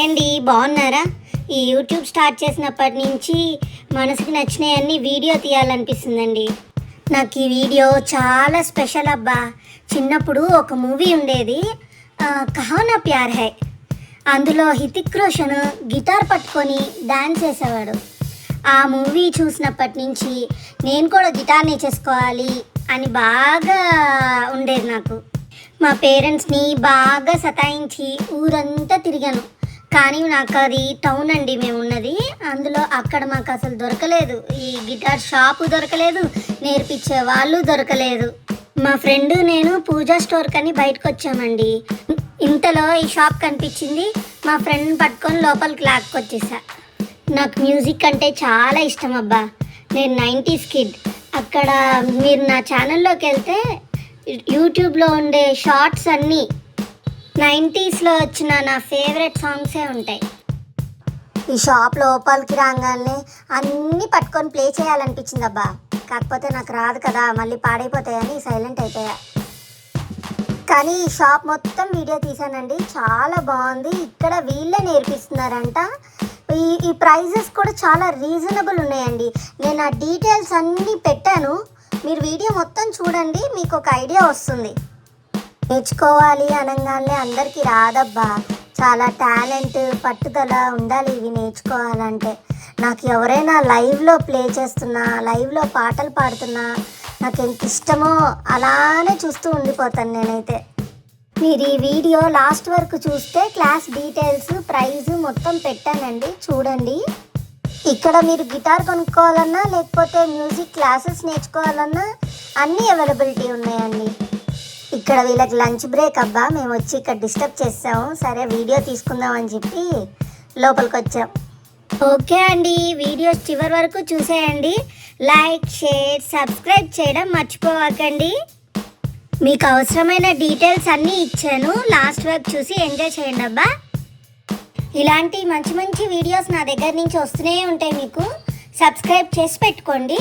Hi అండి, బాగున్నారా? ఈ యూట్యూబ్ స్టార్ట్ చేసినప్పటి నుంచి మనసుకి నచ్చినవన్నీ వీడియో తీయాలనిపిస్తుందండి. నాకు ఈ వీడియో చాలా స్పెషల్ అబ్బా. చిన్నప్పుడు ఒక మూవీ ఉండేది, కహో నా ప్యార్ హై. అందులో హితిక్ రోషన్ గిటార్ పట్టుకొని డాన్స్ చేసేవాడు. ఆ మూవీ చూసినప్పటి నుంచి నేను కూడా గిటార్ నేర్చేసుకోవాలి అని బాగా ఉండేది నాకు. మా పేరెంట్స్ని బాగా సతాయించి ఊరంతా తిరిగాను. కానీ నాకు అది టౌన్ అండి మేము ఉన్నది. అందులో అక్కడ మాకు అసలు దొరకలేదు, ఈ గిటార్ షాపు దొరకలేదు, నేర్పించే వాళ్ళు దొరకలేదు. మా ఫ్రెండ్ నేను పూజా స్టోర్ కని బయటకు వచ్చామండి. ఇంతలో ఈ షాప్ కనిపించింది. మా ఫ్రెండ్ పట్టుకొని లోపలికి లాక్కొచ్చేసా. నాకు మ్యూజిక్ అంటే చాలా ఇష్టం అబ్బా. నేను 90s కిడ్. అక్కడ మీరు నా ఛానల్లోకి వెళ్తే యూట్యూబ్లో ఉండే షార్ట్స్ అన్నీ 90sలో వచ్చిన నా ఫేవరెట్ సాంగ్సే ఉంటాయి. ఈ షాప్ లోపలికి రాగానే అన్నీ పట్టుకొని ప్లే చేయాలనిపించింది అబ్బా. కాకపోతే నాకు రాదు కదా, మళ్ళీ పాడైపోతాయని సైలెంట్ అయిపోయా. కానీ ఈ షాప్ మొత్తం వీడియో తీసానండి, చాలా బాగుంది. ఇక్కడ వీళ్ళే నేర్పిస్తున్నారంట. ఈ ప్రైజెస్ కూడా చాలా రీజనబుల్ ఉన్నాయండి. నేను ఆ డీటెయిల్స్ అన్నీ పెట్టాను, మీరు వీడియో మొత్తం చూడండి, మీకు ఒక ఐడియా వస్తుంది. నేర్చుకోవాలి అనగానే అందరికీ రాదబ్బా. చాలా టాలెంట్, పట్టుదల ఉండాలి ఇవి నేర్చుకోవాలంటే. నాకు ఎవరైనా లైవ్లో ప్లే చేస్తున్నా, లైవ్లో పాటలు పాడుతున్నా నాకు ఎంత ఇష్టమో అలానే చూస్తూ ఉండిపోతాను నేనైతే. మీరు ఈ వీడియో లాస్ట్ వరకు చూస్తే క్లాస్ డీటెయిల్స్, ప్రైజ్ మొత్తం పెట్టానండి, చూడండి. ఇక్కడ మీరు గిటార్ కొనుక్కోవాలన్నా లేకపోతే మ్యూజిక్ క్లాసెస్ నేర్చుకోవాలన్నా అన్నీ అవైలబిలిటీ ఉన్నాయండి. ఇక్కడ వీళ్ళకి లంచ్ బ్రేక్ అబ్బా. మేము వచ్చి ఇక్కడ డిస్టర్బ్ చేసాము, సరే వీడియో తీసుకుందాం అని చెప్పి లోపలికి వచ్చాం. ఓకే అండి, వీడియో చివరి వరకు చూసేయండి. లైక్, షేర్, సబ్స్క్రైబ్ చేయడం మర్చిపోవకండి. మీకు అవసరమైన డీటెయిల్స్ అన్నీ ఇచ్చాను, లాస్ట్ వరకు చూసి ఎంజాయ్ చేయండి అబ్బా. ఇలాంటి మంచి మంచి వీడియోస్ నా దగ్గర నుంచి వస్తూనే ఉంటాయి, మీకు సబ్స్క్రైబ్ చేసి పెట్టుకోండి.